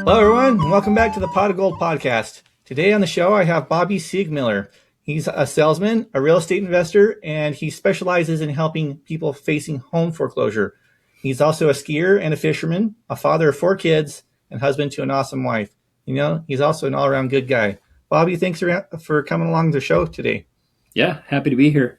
Hello, everyone, and welcome back to the Pot of Gold podcast. Today on the show, I have Bobby Siegmiller. He's a salesman, a real estate investor, and he specializes in helping people facing home foreclosure. He's also a skier and a fisherman, a father of 4 kids, and husband to an awesome wife. You know, he's also an all-around good guy. Bobby, thanks for coming along the show today. Yeah, happy to be here.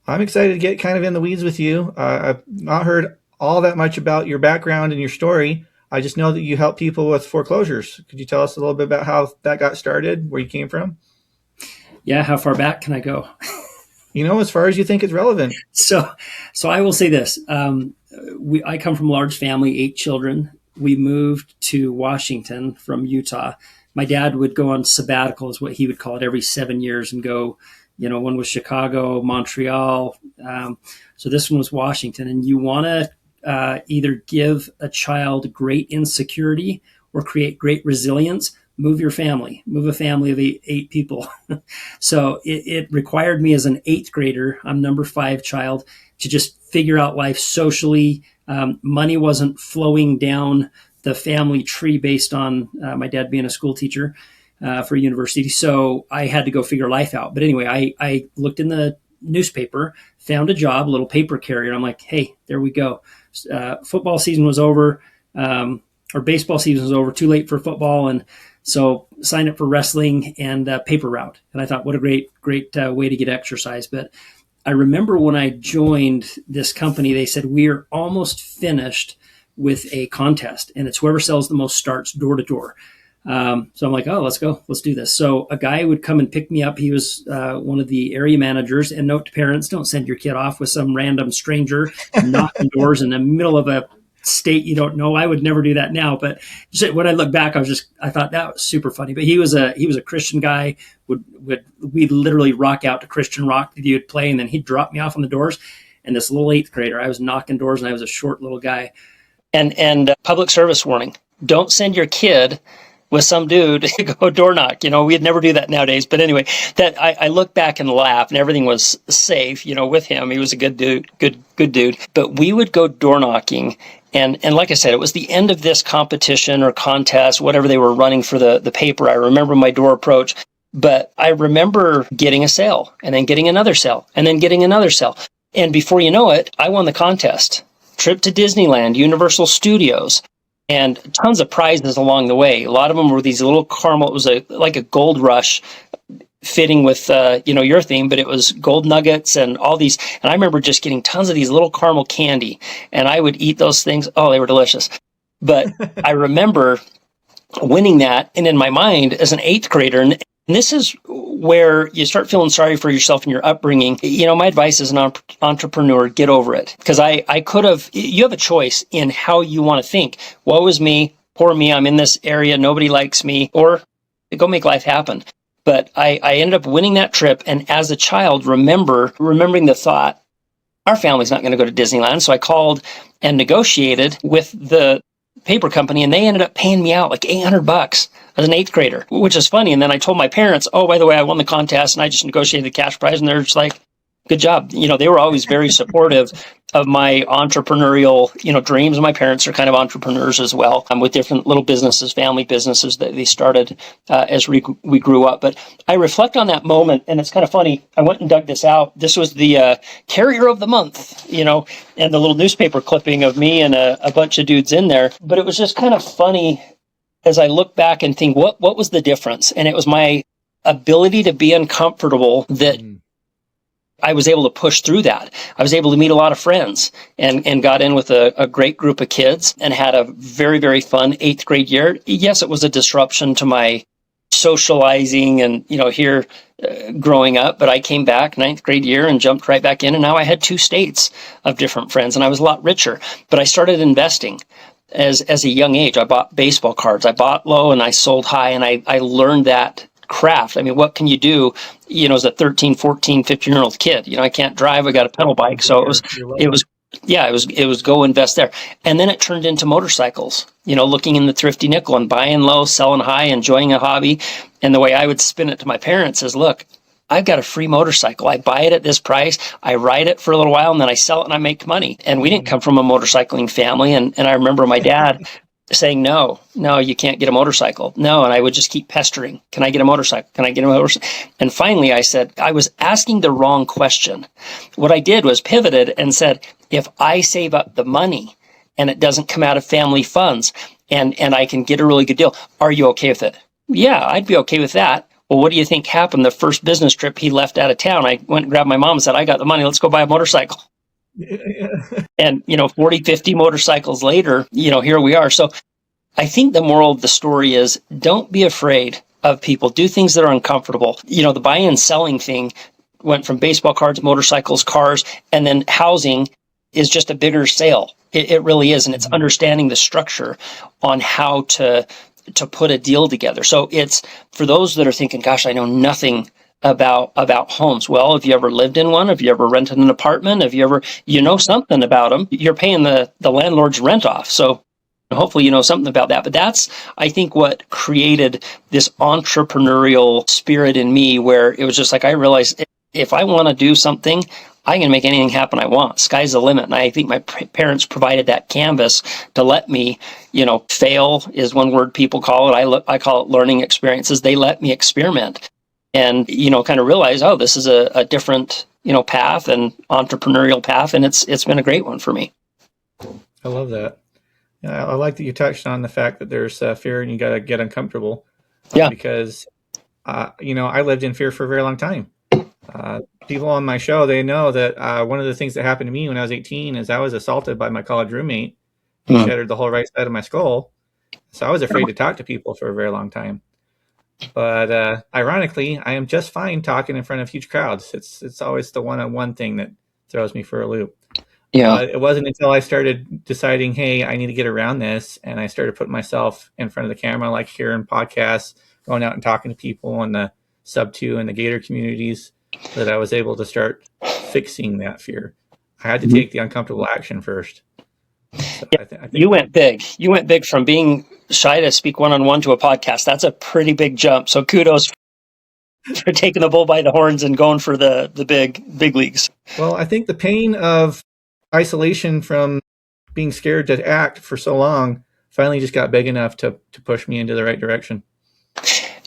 I'm excited to get kind of in the weeds with you. I've not heard all that much about your background and your story. I just know that you help people with foreclosures. Could you tell us a little bit about how that got started, where you came from? Yeah, how far back can I go? You know, as far as you think is relevant. So I will say this. I come from a large family, 8 children. We moved to Washington from Utah. My dad would go on sabbatical, is what he would call it, every 7 years and go, one was Chicago, Montreal. So this one was Washington. And you want to either give a child great insecurity or create great resilience, move a family of 8 people. So it required me as an 8th grader, I'm number 5 child, to just figure out life socially. Money wasn't flowing down the family tree based on my dad being a school teacher for university. So I had to go figure life out. But anyway, I looked in the newspaper, found a job, a little paper carrier. I'm like, hey, there we go. Football season was over, or baseball season was over, too late for football. And so signed up for wrestling and paper route. And I thought, what a great way to get exercise. But I remember when I joined this company, they said, we're almost finished with a contest, and it's whoever sells the most starts door to door. So I'm like, oh, let's go. Let's do this. So a guy would come and pick me up. He was one of the area managers. And note to parents, don't send your kid off with some random stranger knocking doors in the middle of a state you don't know. I would never do that now. But when I look back, I thought that was super funny. But he was a Christian guy. We'd literally rock out to Christian rock that he would play, and then he'd drop me off on the doors. And this little 8th grader, I was knocking doors, and I was a short little guy. And public service warning: don't send your kid with some dude to go door knock. We'd never do that nowadays. But anyway, that I look back and laugh, and everything was safe, with him. He was a good dude, good dude. But we would go door knocking. And like I said, it was the end of this competition or contest, whatever they were running for the paper. I remember my door approach, but I remember getting a sale and then getting another sale and then getting another sale. And before you know it, I won the contest. Trip to Disneyland, Universal Studios, and tons of prizes along the way. A lot of them were these little caramel. It was like a gold rush fitting with, your theme, but it was gold nuggets and all these. And I remember just getting tons of these little caramel candy, and I would eat those things. Oh, they were delicious. But I remember winning that. And in my mind as an 8th grader, and this is where you start feeling sorry for yourself and your upbringing. My advice as an entrepreneur, get over it. Because you have a choice in how you want to think. Woe is me, poor me, I'm in this area, nobody likes me, or go make life happen. But I ended up winning that trip. And as a child, remembering the thought, our family's not going to go to Disneyland. So I called and negotiated with the paper company, and they ended up paying me out like $800 as an 8th grader, which is funny. And then I told my parents, oh, by the way, I won the contest and I just negotiated the cash prize. And they're just like, good job. They were always very supportive of my entrepreneurial, dreams. And my parents are kind of entrepreneurs as well, with different little businesses, family businesses that they started as we grew up. But I reflect on that moment, and it's kind of funny. I went and dug this out. This was the carrier of the month, and the little newspaper clipping of me and a bunch of dudes in there. But it was just kind of funny as I look back and think, what was the difference? And it was my ability to be uncomfortable that I was able to push through that. I was able to meet a lot of friends and got in with a great group of kids and had a very, very fun 8th grade year. Yes, it was a disruption to my socializing and, here growing up, but I came back 9th grade year and jumped right back in. And now I had 2 states of different friends, and I was a lot richer. But I started investing as a young age. I bought baseball cards. I bought low and I sold high, and I learned that craft. I mean, what can you do, as a 13, 14, 15-year-old kid? I can't drive. I got a pedal bike. So it was go invest there. And then it turned into motorcycles, looking in the thrifty nickel and buying low, selling high, enjoying a hobby. And the way I would spin it to my parents is, look, I've got a free motorcycle. I buy it at this price. I ride it for a little while, and then I sell it and I make money. And we didn't come from a motorcycling family. And I remember my dad saying, no, you can't get a motorcycle. No. And I would just keep pestering. Can I get a motorcycle? Can I get a motorcycle? And finally I said, I was asking the wrong question. What I did was pivoted and said, if I save up the money and it doesn't come out of family funds and I can get a really good deal, are you okay with it? Yeah, I'd be okay with that. Well, what do you think happened the first business trip he left out of town? I went and grabbed my mom and said, I got the money. Let's go buy a motorcycle. And, 40, 50 motorcycles later, here we are. So I think the moral of the story is don't be afraid of people. Do things that are uncomfortable. The buying and selling thing went from baseball cards, motorcycles, cars, and then housing is just a bigger sale. It really is. And it's understanding the structure on how to put a deal together. So it's for those that are thinking, gosh, I know nothing about homes. Well, have you ever lived in one? Have you ever rented an apartment? Have you ever, know something about them? You're paying the landlord's rent off. So hopefully you know something about that. But that's, I think, what created this entrepreneurial spirit in me, where it was just like, I realized if I want to do something, I can make anything happen I want. Sky's the limit. And I think my parents provided that canvas to let me, fail is one word people call it. I call it learning experiences. They let me experiment and, kind of realize, oh, this is a different, path and entrepreneurial path. And it's been a great one for me. I love that. Yeah, I like that you touched on the fact that there's fear and you got to get uncomfortable. Yeah. Because, I lived in fear for a very long time. People on my show, they know that one of the things that happened to me when I was 18 is I was assaulted by my college roommate. He shattered the whole right side of my skull. So I was afraid to talk to people for a very long time. But ironically, I am just fine talking in front of huge crowds. It's always the one-on-one thing that throws me for a loop. Yeah. It wasn't until I started deciding, hey, I need to get around this, and I started putting myself in front of the camera, like here in podcasts, going out and talking to people in the SubTo and the Gator communities, that I was able to start fixing that fear. I had to take the uncomfortable action first. So yeah. I think you went big. You went big from being shy to speak one-on-one to a podcast. That's a pretty big jump. So kudos for taking the bull by the horns and going for the big leagues. Well, I think the pain of isolation from being scared to act for so long finally just got big enough to push me into the right direction.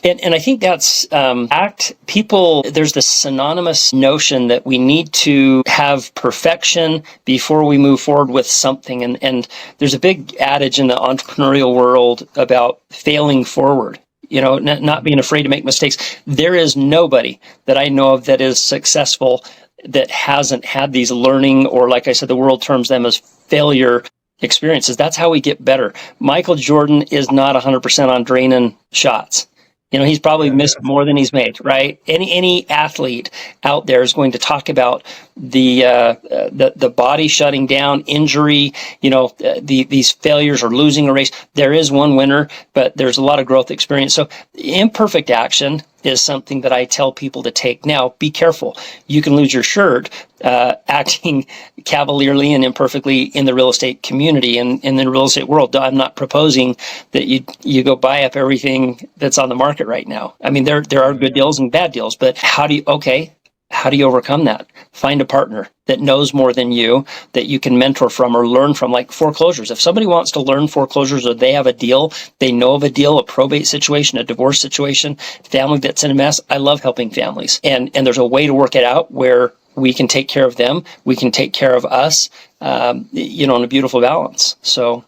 And I think that's there's this synonymous notion that we need to have perfection before we move forward with something. And there's a big adage in the entrepreneurial world about failing forward, not being afraid to make mistakes. There is nobody that I know of that is successful that hasn't had these learning, or like I said, the world terms them as failure experiences. That's how we get better. Michael Jordan is not 100% on draining shots. He's probably missed more than he's made, right? Any athlete out there is going to talk about the body shutting down, injury, these failures or losing a race. There is one winner, but there's a lot of growth experience. So imperfect action is something that I tell people to take. Now, be careful. You can lose your shirt acting cavalierly and imperfectly in the real estate community and in the real estate world. I'm not proposing that you go buy up everything that's on the market right now. I mean, there are good deals and bad deals, but how do you overcome that? Find a partner that knows more than you, that you can mentor from or learn from, like foreclosures. If somebody wants to learn foreclosures, or they have a deal, they know of a deal, a probate situation, a divorce situation, family that's in a mess, I love helping families. And there's a way to work it out where we can take care of them, we can take care of us, in a beautiful balance. So.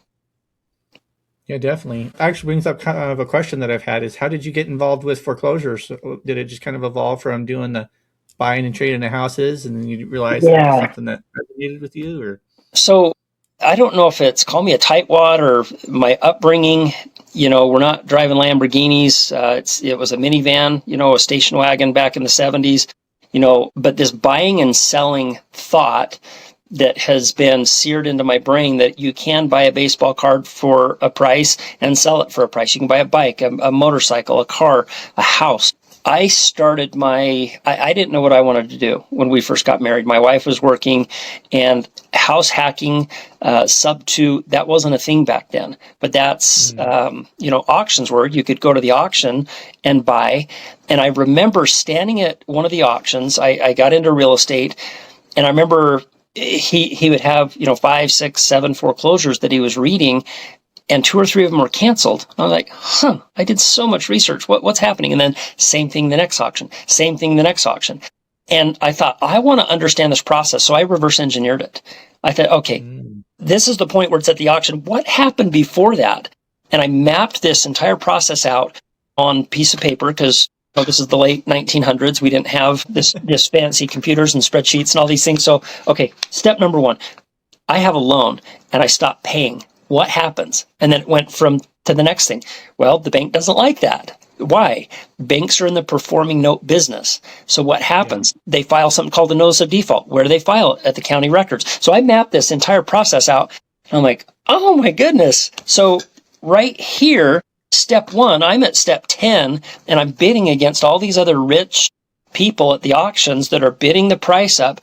Yeah, definitely. Actually brings up kind of a question that I've had is, how did you get involved with foreclosures? Did it just kind of evolve from doing the buying and trading the houses, and then you realize that was something that resonated with you? Or so I don't know if it's call me a tightwad or my upbringing. We're not driving Lamborghinis. It was a minivan, a station wagon back in the 70s. But this buying and selling thought that has been seared into my brain, that you can buy a baseball card for a price and sell it for a price. You can buy a bike, a motorcycle, a car, a house. I started I didn't know what I wanted to do when we first got married. My wife was working, and house hacking, SubTo, that wasn't a thing back then. But that's, auctions were. You could go to the auction and buy. And I remember standing at one of the auctions. I got into real estate, and I remember he would have, 5, 6, 7 foreclosures that he was reading. and 2 or 3 of them were canceled. I was like, I did so much research. What's happening? And then same thing the next auction, same thing the next auction. And I thought, I want to understand this process. So I reverse engineered it. I thought, okay, this is the point where it's at the auction. What happened before that? And I mapped this entire process out on a piece of paper because this is the late 1900s. We didn't have this fancy computers and spreadsheets and all these things. So, okay, step number 1, I have a loan and I stop paying. What happens? And then it went to the next thing. Well, the bank doesn't like that. Why? Banks are in the performing note business. So what happens? Yeah. They file something called a notice of default. Where do they file it? At the county records. So I mapped this entire process out. I'm like, oh my goodness. So right here, step 1, I'm at step 10, and I'm bidding against all these other rich people at the auctions that are bidding the price up.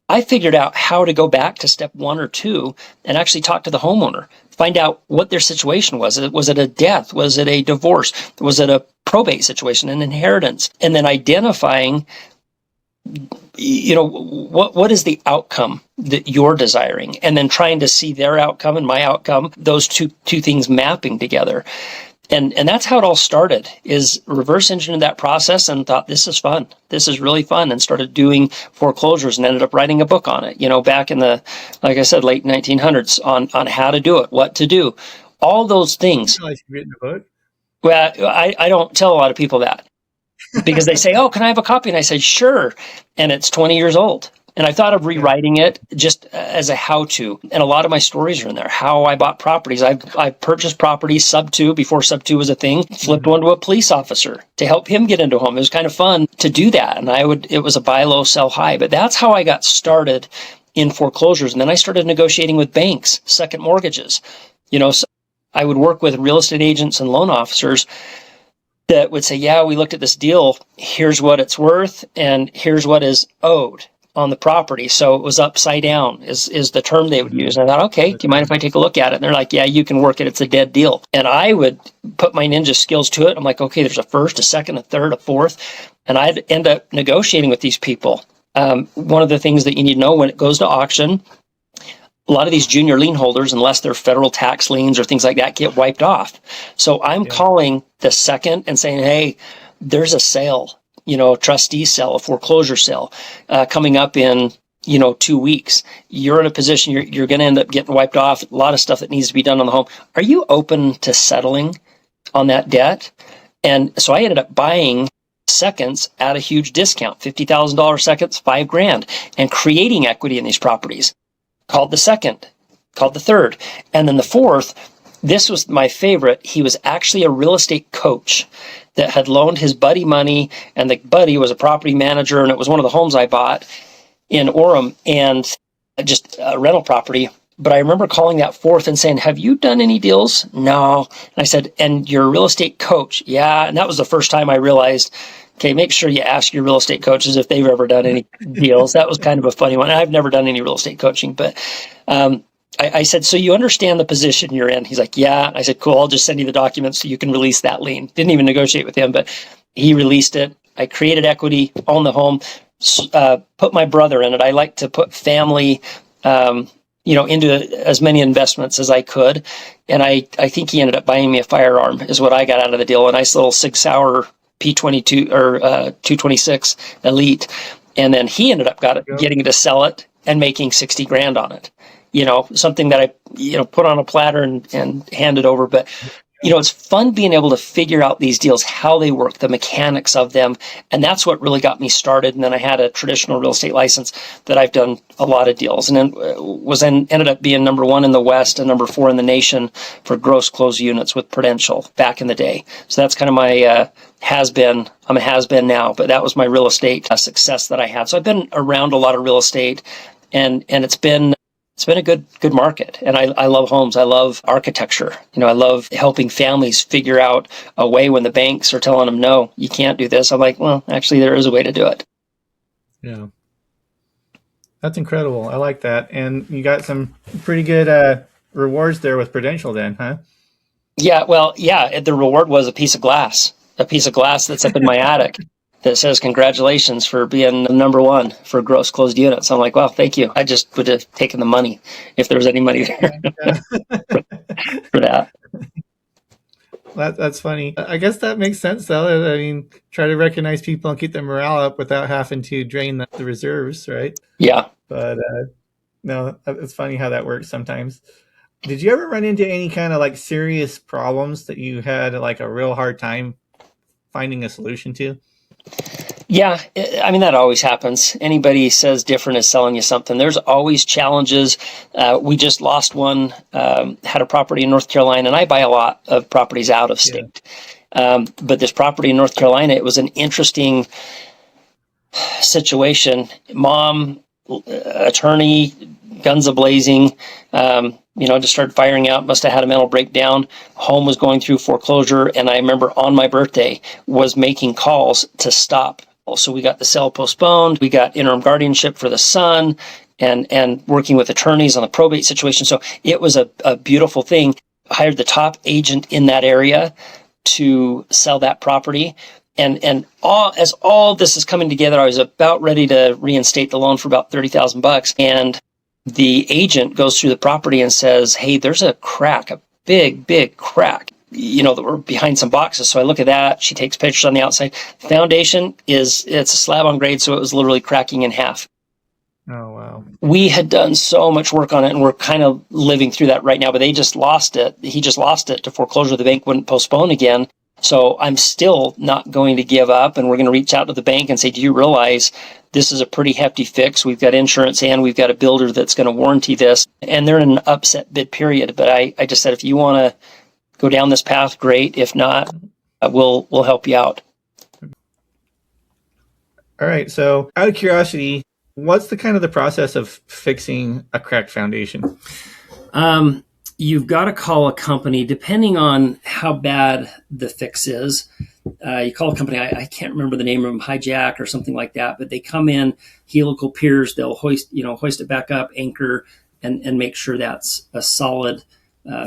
I figured out how to go back to step 1 or 2 and actually talk to the homeowner, find out what their situation was. Was it a death? Was it a divorce? Was it a probate situation, an inheritance? And then identifying, what is the outcome that you're desiring? And then trying to see their outcome and my outcome, those two things mapping together. And that's how it all started, is reverse engineering that process and thought, this is fun. This is really fun, and started doing foreclosures and ended up writing a book on it, back in the, like I said, late 1900s on how to do it, what to do, all those things. You realize you've written a book? Well, I don't tell a lot of people that because they say, oh, can I have a copy? And I say, sure. And it's 20 years old. And I thought of rewriting it just as a how-to. And a lot of my stories are in there. How I bought properties. I purchased properties, SubTo, before SubTo was a thing, flipped one to a police officer to help him get into a home. It was kind of fun to do that. And it was a buy low, sell high. But that's how I got started in foreclosures. And then I started negotiating with banks, second mortgages. So I would work with real estate agents and loan officers that would say, yeah, we looked at this deal. Here's what it's worth. And here's what is owed on the property. So it was upside down is the term they would use. And I thought, okay, do you mind if I take a look at it? And they're like, yeah, you can work it. It's a dead deal. And I would put my ninja skills to it. I'm like, okay, there's a first, a second, a third, a fourth. And I'd end up negotiating with these people. One of the things that you need to know when it goes to auction, a lot of these junior lien holders, unless they're federal tax liens or things like that, get wiped off. So I'm calling the second and saying, hey, there's a sale, a trustee sale, a foreclosure sale coming up in, 2 weeks. You're in a position, you're going to end up getting wiped off. A lot of stuff that needs to be done on the home. Are you open to settling on that debt? And so I ended up buying seconds at a huge discount, $50,000 seconds, $5,000, and creating equity in these properties. Called the second, called the third. And then the fourth, this was my favorite. He was actually a real estate coach that had loaned his buddy money, and the buddy was a property manager, and it was one of the homes I bought in Orem, and just a rental property. But I remember calling that fourth and saying, have you done any deals? No. And I said, and you're a real estate coach? Yeah. And that was the first time I realized, okay, make sure you ask your real estate coaches if they've ever done any deals. That was kind of a funny one. I've never done any real estate coaching, but I said, so you understand the position you're in? He's like, yeah. I said, cool, I'll just send you the documents so you can release that lien. Didn't even negotiate with him, but he released it. I created equity on the home, put my brother in it. I like to put family, into as many investments as I could. And I think he ended up buying me a firearm is what I got out of the deal. A nice little 6 Sauer P22 or 226 Elite. And then he ended up getting to sell it and making $60,000 on it. Something that I, put on a platter and handed over. But, it's fun being able to figure out these deals, how they work, the mechanics of them. And that's what really got me started. And then I had a traditional real estate license that I've done a lot of deals, and then ended up being number 1 in the West and number 4 in the nation for gross closed units with Prudential back in the day. So that's kind of my has-been. I'm a has-been now, but that was my real estate success that I had. So I've been around a lot of real estate, and it's been a good market. And I love homes. I love architecture. I love helping families figure out a way when the banks are telling them, no, you can't do this. I'm like, well, actually, there is a way to do it. Yeah. That's incredible. I like that. And you got some pretty good rewards there with Prudential then, huh? Yeah. Well, yeah. The reward was a piece of glass that's up in my attic that says, congratulations for being number 1 for gross closed units. I'm like, well, thank you. I just would have taken the money if there was any money there for that. That's funny. I guess that makes sense, though. I mean, try to recognize people and keep their morale up without having to drain the reserves, right? Yeah. But no, it's funny how that works sometimes. Did you ever run into any kind of like serious problems that you had like a real hard time finding a solution to? Yeah, I mean, that always happens. Anybody says different is selling you something. There's always challenges. We just lost one, had a property in North Carolina, and I buy a lot of properties out of Yeah. state. But this property in North Carolina, it was an interesting situation. Mom, attorney, guns a-blazing, just started firing out, must have had a mental breakdown. Home was going through foreclosure, and I remember on my birthday was making calls to stop. So we got the sale postponed, we got interim guardianship for the son, and working with attorneys on the probate situation. So it was a beautiful thing. I hired the top agent in that area to sell that property. And as all this is coming together, I was about ready to reinstate the loan for about $30,000. And the agent goes through the property and says, "Hey, there's a crack, a big crack, that we're behind some boxes." So I look at that. She takes pictures on the outside. The foundation it's a slab on grade, so it was literally cracking in half. Oh, wow. We had done so much work on it, and we're kind of living through that right now, but they just lost it. He just lost it to foreclosure. The bank wouldn't postpone again. So I'm still not going to give up, and we're going to reach out to the bank and say, "Do you realize this is a pretty hefty fix? We've got insurance and we've got a builder that's going to warranty this." And they're in an upset bid period. But I just said, if you want to go down this path, great. If not, we'll help you out. All right. So out of curiosity, what's the kind of the process of fixing a cracked foundation? You've got to call a company, depending on how bad the fix is. You call a company, I can't remember the name of them, Hijack or something like that, but they come in, helical piers, they'll hoist it back up, anchor, and make sure that's a solid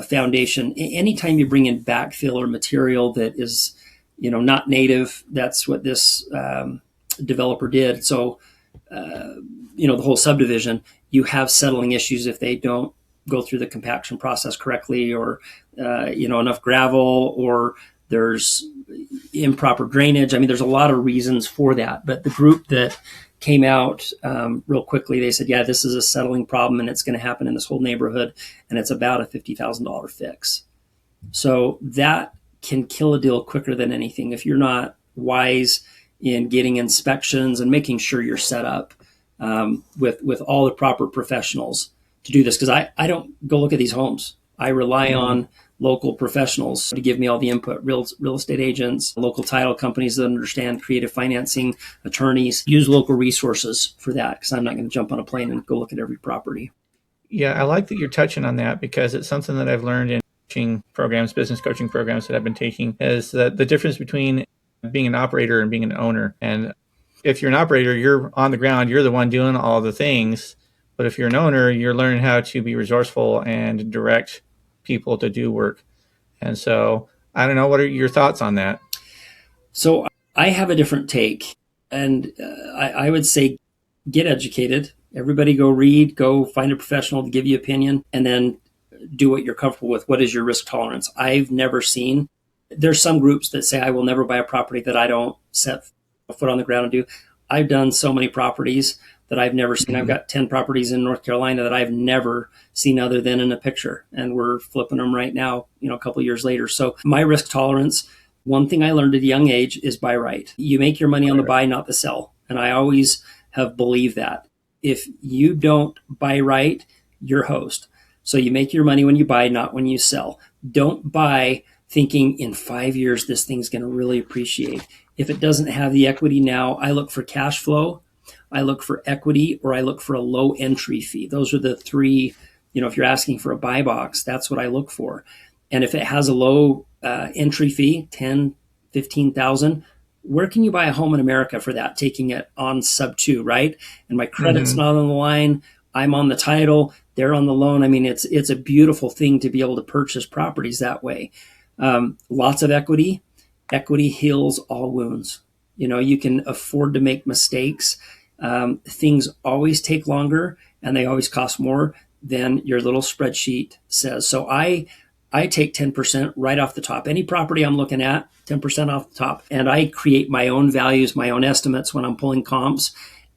foundation. Anytime you bring in backfill or material that is, not native, that's what this developer did. So, the whole subdivision, you have settling issues if they don't go through the compaction process correctly, or enough gravel, or there's improper drainage. I mean, there's a lot of reasons for that. But the group that came out real quickly, they said, "Yeah, this is a settling problem, and it's going to happen in this whole neighborhood, and it's about a $50,000 fix." So that can kill a deal quicker than anything if you're not wise in getting inspections and making sure you're set up with all the proper professionals to do this. Because I don't go look at these homes. I rely on local professionals to give me all the input, real estate agents, local title companies that understand creative financing, attorneys. Use local resources for that, because I'm not going to jump on a plane and go look at every property. Yeah, I like that you're touching on that, because it's something that I've learned in coaching programs, business coaching programs that I've been taking, is that the difference between being an operator and being an owner. And if you're an operator, you're on the ground, you're the one doing all the things. But if you're an owner, you're learning how to be resourceful and direct people to do work. And so I don't know, what are your thoughts on that? So I have a different take. And I would say get educated. Everybody go read, go find a professional to give you opinion, and then do what you're comfortable with. What is your risk tolerance? I've never seen, there's some groups that say, "I will never buy a property that I don't set a foot on the ground and do." I've done so many properties that I've never seen. I've got 10 properties in North Carolina that I've never seen other than in a picture. And we're flipping them right now, a couple of years later. So my risk tolerance, one thing I learned at a young age is buy right. You make your money on the buy, not the sell. And I always have believed that. If you don't buy right, you're host. So you make your money when you buy, not when you sell. Don't buy thinking in 5 years this thing's going to really appreciate. If it doesn't have the equity now, I look for cash flow, I look for equity, or I look for a low entry fee. Those are the three, if you're asking for a buy box, that's what I look for. And if it has a low entry fee, 10, 15,000, where can you buy a home in America for that? Taking it on SubTo, right? And my credit's not on the line. I'm on the title. They're on the loan. I mean, it's a beautiful thing to be able to purchase properties that way. Lots of equity. Equity heals all wounds. You can afford to make mistakes. Things always take longer, and they always cost more than your little spreadsheet says. So I I take 10% right off the top. Any property I'm looking at, 10% off the top. And I create my own values, my own estimates when I'm pulling comps.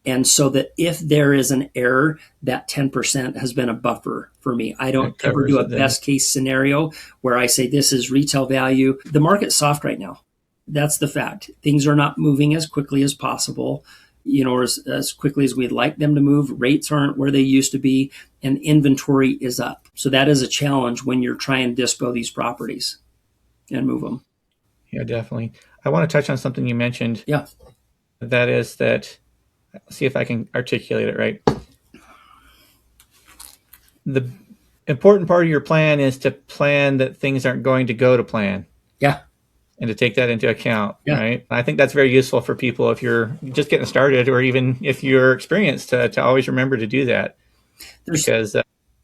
And so that if there is an error, that 10% has been a buffer for me. I don't It ever covers do a it then. best case scenario where I say this is retail value. The market's soft right now. That's the fact. Things are not moving as quickly as possible, or as quickly as we'd like them to move. Rates aren't where they used to be, and inventory is up. So that is a challenge when you're trying to dispo these properties and move them. Yeah, definitely. I want to touch on something you mentioned. Yeah. That is that, see if I can articulate it right. The important part of your plan is to plan that things aren't going to go to plan. Yeah. And to take that into account, Yeah. right? I think that's very useful for people if you're just getting started, or even if you're experienced, to always remember to do that, because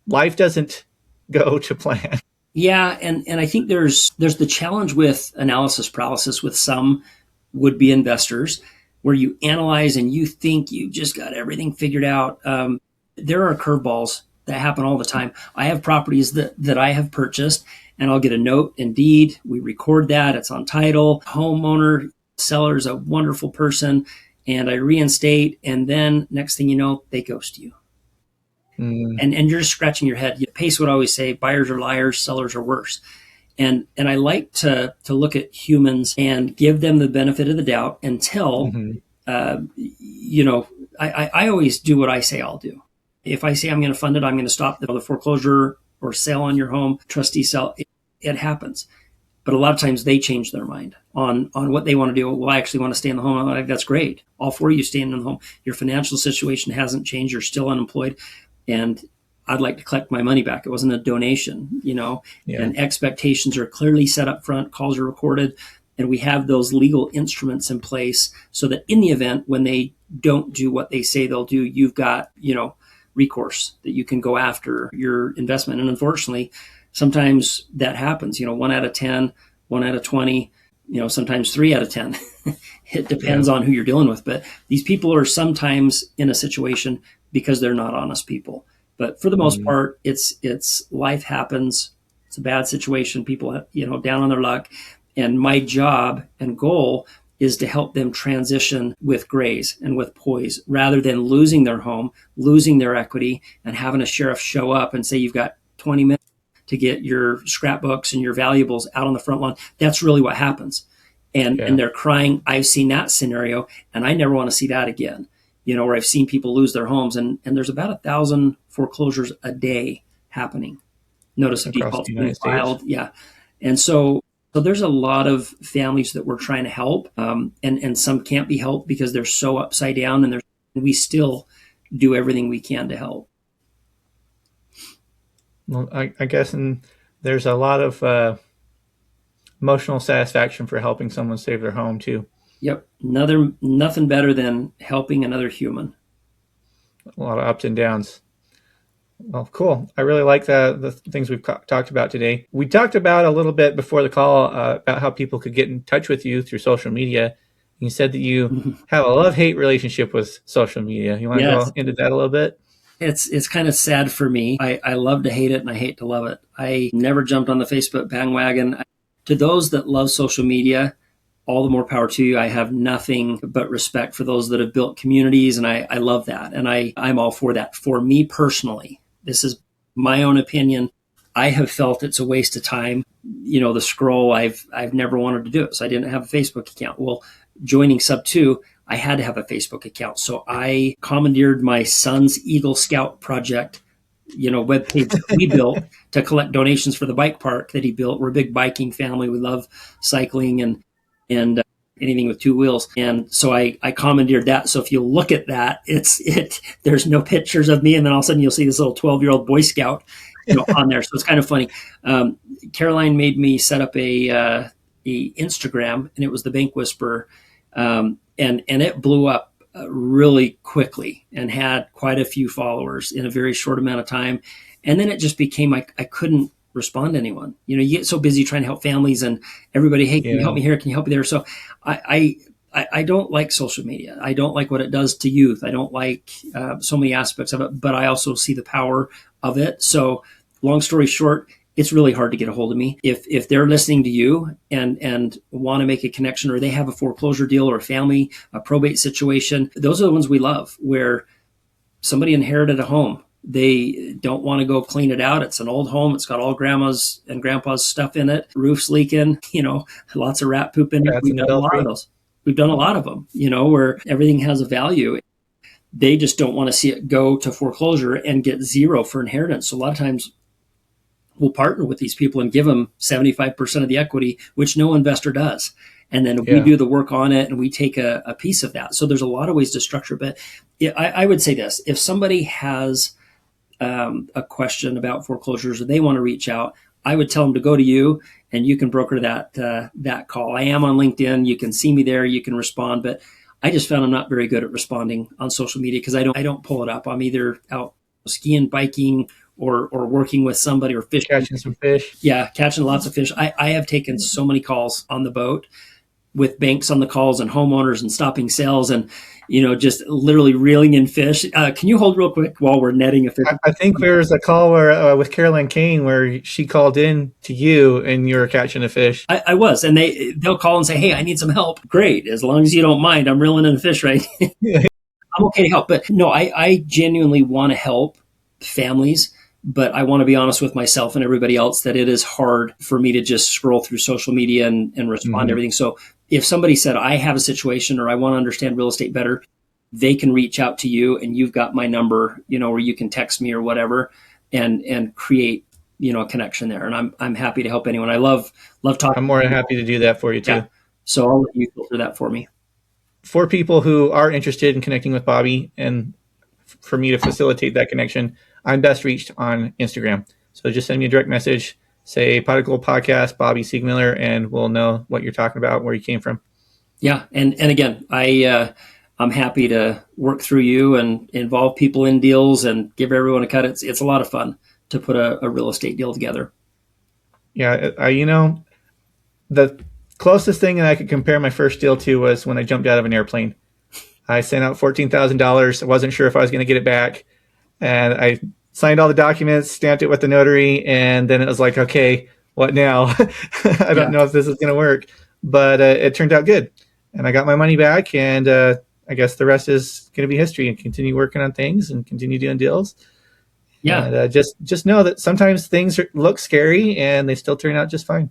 life doesn't go to plan. Yeah, and I think there's the challenge with analysis paralysis with some would-be investors, where you analyze and you think you just got everything figured out. There are curveballs that happen all the time. I have properties that I have purchased, and I'll get a note and deed. We record that. It's on title. Homeowner, seller's a wonderful person, and I reinstate, and then next thing you know, they ghost you. And you're just scratching your head. Pace would always say, buyers are liars, sellers are worse. And I like to look at humans and give them the benefit of the doubt until, I always do what I say I'll do. If I say I'm going to fund it, I'm going to stop the foreclosure or sale on your home, trustee sale, it happens. But a lot of times they change their mind on what they want to do. Well, I actually want to stay in the home. I'm like, that's great. All four of you staying in the home. Your financial situation hasn't changed. You're still unemployed. And I'd like to collect my money back. It wasn't a donation, and expectations are clearly set up front. Calls are recorded. And we have those legal instruments in place so that in the event when they don't do what they say they'll do, you've got, recourse that you can go after your investment. And unfortunately, sometimes that happens, 1 out of 10, 1 out of 20, sometimes 3 out of 10. It depends on who you're dealing with. But these people are sometimes in a situation because they're not honest people. But for the most part, it's life happens. It's a bad situation. People, down on their luck. And my job and goal is to help them transition with grace and with poise rather than losing their home, losing their equity, and having a sheriff show up and say, you've got 20 minutes to get your scrapbooks and your valuables out on the front lawn. That's really what happens. And they're crying. I've seen that scenario, and I never want to see that again. Where I've seen people lose their homes, and there's about 1,000 foreclosures a day happening. Notice of default being filed. Yeah. And so there's a lot of families that we're trying to help, and some can't be helped because they're so upside down, and we still do everything we can to help. Well, I guess there's a lot of emotional satisfaction for helping someone save their home too. Yep. Nothing better than helping another human. A lot of ups and downs. Well, cool. I really like the things we've talked about today. We talked about a little bit before the call about how people could get in touch with you through social media. You said that you have a love-hate relationship with social media. You want to go into that a little bit? It's kind of sad for me. I love to hate it and I hate to love it. I never jumped on the Facebook bandwagon. To those that love social media, all the more power to you. I have nothing but respect for those that have built communities, and I love that. And I'm all for that. For me personally, this is my own opinion. I have felt it's a waste of time. The scroll, I've never wanted to do it. So I didn't have a Facebook account. Well, joining SubTo, I had to have a Facebook account. So I commandeered my son's Eagle Scout project, webpage that we built to collect donations for the bike park that he built. We're a big biking family. We love cycling and anything with two wheels. And so I commandeered that. So if you look at that, there's no pictures of me. And then all of a sudden you'll see this little 12-year-old Boy Scout, on there. So it's kind of funny. Caroline made me set up a Instagram, and it was the Bank Whisperer. And it blew up really quickly and had quite a few followers in a very short amount of time. And then it just became like I couldn't respond to anyone. You get so busy trying to help families and everybody, hey, can you help me here? Can you help me there? So I don't like social media. I don't like what it does to youth. I don't like so many aspects of it, but I also see the power of it. So long story short, it's really hard to get a hold of me. If they're listening to you and want to make a connection, or they have a foreclosure deal or a probate situation, those are the ones we love, where somebody inherited a home. They don't want to go clean it out. It's an old home. It's got all grandma's and grandpa's stuff in it. Roof's leaking, lots of rat poop in it. Cats We've in the done a lot of belfry. those. We've done a lot of them, where everything has a value. They just don't want to see it go to foreclosure and get zero for inheritance. So a lot of times we'll partner with these people and give them 75% of the equity, which no investor does. And then we do the work on it and we take a piece of that. So there's a lot of ways to structure. But I would say this: if somebody has a question about foreclosures or they want to reach out, I would tell them to go to you, and you can broker that call. I am on LinkedIn. You can see me there. You can respond. But I just found I'm not very good at responding on social media because I don't pull it up. I'm either out skiing, biking, or working with somebody, or fishing. Catching some fish. Yeah, catching lots of fish. I have taken so many calls on the boat, with banks on the calls and homeowners, and stopping sales, and just literally reeling in fish. Can you hold real quick while we're netting a fish? I think there was a call where with Caroline Kane where she called in to you and you were catching a fish. I was, and they'll call and say, "Hey, I need some help." Great, as long as you don't mind, I'm reeling in fish, right? I'm okay to help. But no, I genuinely want to help families. But I want to be honest with myself and everybody else that it is hard for me to just scroll through social media and respond to everything. So if somebody said, I have a situation or I want to understand real estate better, they can reach out to you, and you've got my number, or you can text me or whatever, and create, a connection there. And I'm happy to help anyone. I love talking. I'm more than happy to do that for you too. Yeah. So I'll let you filter that for me. For people who are interested in connecting with Bobby and for me to facilitate that connection, I'm best reached on Instagram. So just send me a direct message, say Pot of Gold Podcast, Bobby Siegmiller, and we'll know what you're talking about, where you came from. Yeah. And again, I'm happy to work through you and involve people in deals and give everyone a cut. It's a lot of fun to put a real estate deal together. Yeah. The closest thing that I could compare my first deal to was when I jumped out of an airplane. I sent out $14,000. I wasn't sure if I was going to get it back. And I signed all the documents, stamped it with the notary, and then it was like, okay, what now? I don't know if this is going to work, but it turned out good. And I got my money back, and I guess the rest is going to be history, and continue working on things and continue doing deals. Yeah. And just know that sometimes things look scary, and they still turn out just fine.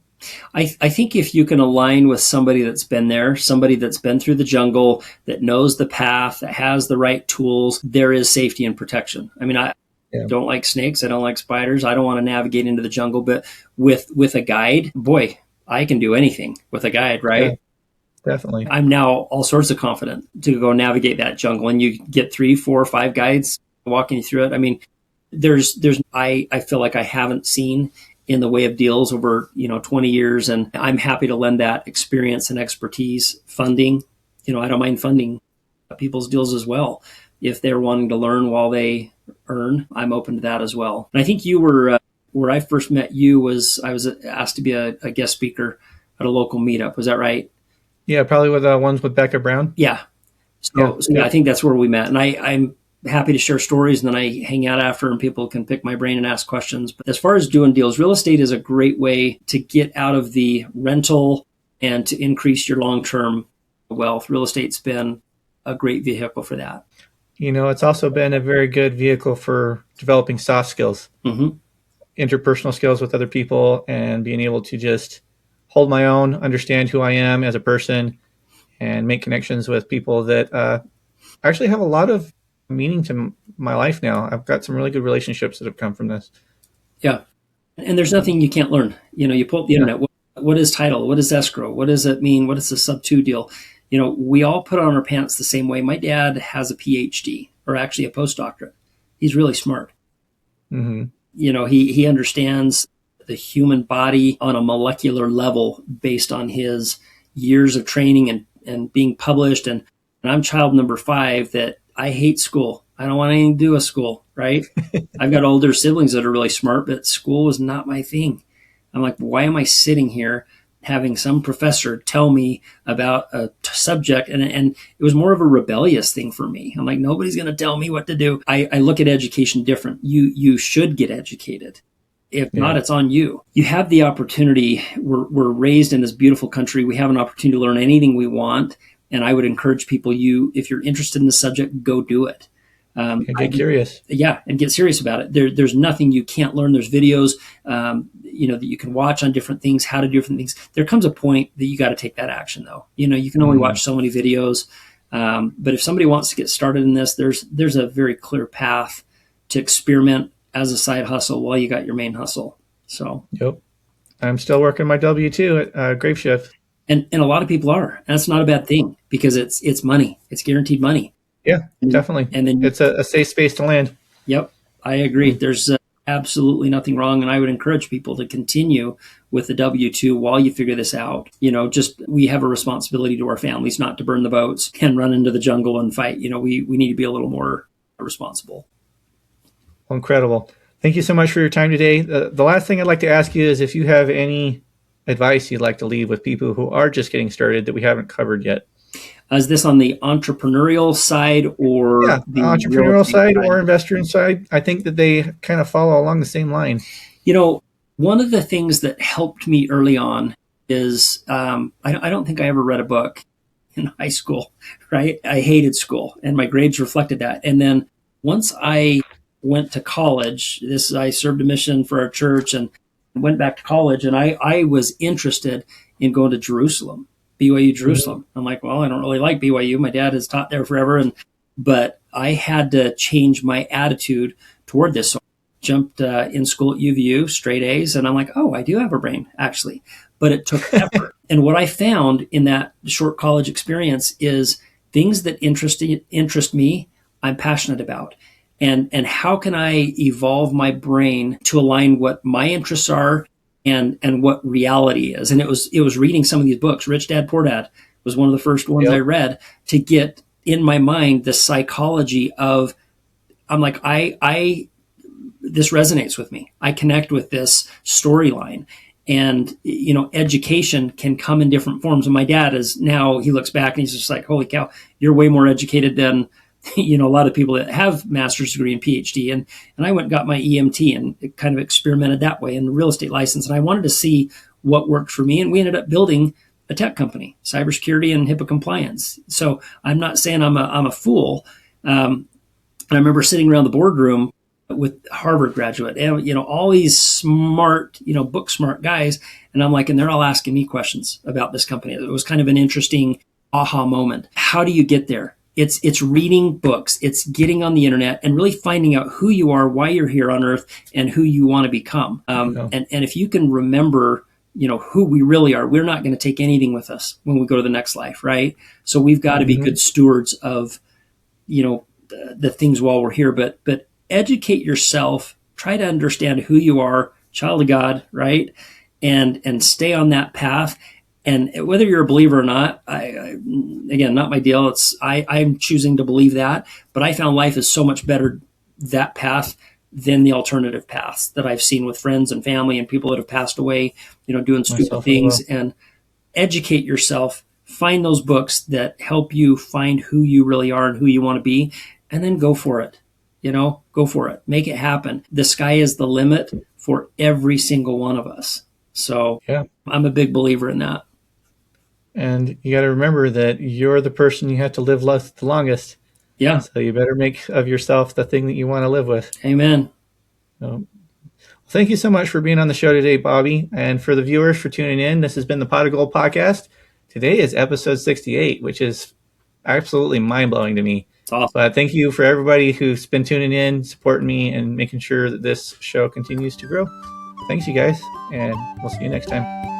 I think if you can align with somebody that's been there, somebody that's been through the jungle, that knows the path, that has the right tools, there is safety and protection. I mean, I don't like snakes. I don't like spiders. I don't want to navigate into the jungle, but with a guide, boy, I can do anything with a guide, right? Yeah, definitely. I'm now all sorts of confident to go navigate that jungle, and you get 3, 4, 5 guides walking you through it. I mean, I feel like I haven't seen in the way of deals over 20 years, and I'm happy to lend that experience and expertise. Funding, I don't mind funding people's deals as well if they're wanting to learn while they earn. I'm open to that as well. And I think you were where I first met you was I was asked to be a guest speaker at a local meetup. Was that right? Yeah, probably with the ones with Becca Brown. Yeah. So I think that's where we met, and I'm happy to share stories, and then I hang out after and people can pick my brain and ask questions. But as far as doing deals, real estate is a great way to get out of the rental and to increase your long-term wealth. Real estate's been a great vehicle for that. It's also been a very good vehicle for developing soft skills, interpersonal skills with other people, and being able to just hold my own, understand who I am as a person, and make connections with people that actually have a lot of meaning to my life now. I've got some really good relationships that have come from this. Yeah. And there's nothing you can't learn. You pull up the internet. What is title? What is escrow? What does it mean? What is a SubTo deal? We all put on our pants the same way. My dad has a PhD, or actually a postdoctorate. He's really smart. Mm-hmm. He understands the human body on a molecular level based on his years of training and being published. And I'm child number 5 that I hate school. I don't want anything to do with school, right? I've got older siblings that are really smart, but school was not my thing. I'm like, why am I sitting here having some professor tell me about a subject? And it was more of a rebellious thing for me. I'm like, nobody's going to tell me what to do. I look at education different. You should get educated. If not, it's on you. You have the opportunity. We're raised in this beautiful country. We have an opportunity to learn anything we want. And I would encourage people, if you're interested in the subject, go do it. Get curious. Yeah, and get serious about it. There's nothing you can't learn. There's videos, that you can watch on different things, how to do different things. There comes a point that you got to take that action, though. You can only watch so many videos. But if somebody wants to get started in this, there's a very clear path to experiment as a side hustle while you got your main hustle. So, yep, I'm still working my W-2 at Grape Shift, and a lot of people are. And that's not a bad thing because it's money. It's guaranteed money. Yeah, definitely. And then it's a safe space to land. Yep, I agree. There's absolutely nothing wrong, and I would encourage people to continue with the W-2 while you figure this out. We have a responsibility to our families not to burn the boats and run into the jungle and fight. We need to be a little more responsible. Well, incredible. Thank you so much for your time today. The last thing I'd like to ask you is if you have any advice you'd like to leave with people who are just getting started that we haven't covered yet. Is this on the entrepreneurial side or the entrepreneurial side or investor side? I think that they kind of follow along the same line. One of the things that helped me early on is I don't think I ever read a book in high school, right? I hated school and my grades reflected that. And then once I went to college, I served a mission for our church and went back to college, and I was interested in going to Jerusalem. BYU Jerusalem. I'm like, well, I don't really like BYU. My dad has taught there forever. But I had to change my attitude toward this. So I jumped in school at UVU, straight A's. And I'm like, oh, I do have a brain, actually. But it took effort. And what I found in that short college experience is things that interest me, I'm passionate about. And how can I evolve my brain to align what my interests are and what reality is. And it was reading some of these books. Rich Dad, Poor Dad was one of the first ones I read to get in my mind the psychology of, I'm like, this resonates with me. I connect with this storyline. And, education can come in different forms. And my dad he looks back and he's just like, holy cow, you're way more educated than a lot of people that have master's degree and PhD. And I went and got my EMT and kind of experimented that way in the real estate license. And I wanted to see what worked for me. And we ended up building a tech company, cybersecurity and HIPAA compliance. So I'm not saying I'm a fool. And I remember sitting around the boardroom with Harvard graduate and, all these smart, book smart guys. And I'm like, and they're all asking me questions about this company. It was kind of an interesting aha moment. How do you get there? It's reading books, it's getting on the internet and really finding out who you are, why you're here on earth, and who you want to become. And if you can remember, who we really are, we're not going to take anything with us when we go to the next life, right? So we've got to be good stewards of, the things while we're here. But educate yourself, try to understand who you are, child of God, right? And stay on that path. And whether you're a believer or not, again, not my deal. I'm choosing to believe that, but I found life is so much better that path than the alternative paths that I've seen with friends and family and people that have passed away, doing stupid things. And educate yourself, find those books that help you find who you really are and who you want to be, and then go for it. Go for it. Make it happen. The sky is the limit for every single one of us. So I'm a big believer in that. And you got to remember that you're the person you have to live the longest. Yeah. So you better make of yourself the thing that you want to live with. Amen. So, thank you so much for being on the show today, Bobby. And for the viewers for tuning in, this has been the Pot of Gold podcast. Today is episode 68, which is absolutely mind-blowing to me. It's awesome. But thank you for everybody who's been tuning in, supporting me, and making sure that this show continues to grow. Thanks, you guys, and we'll see you next time.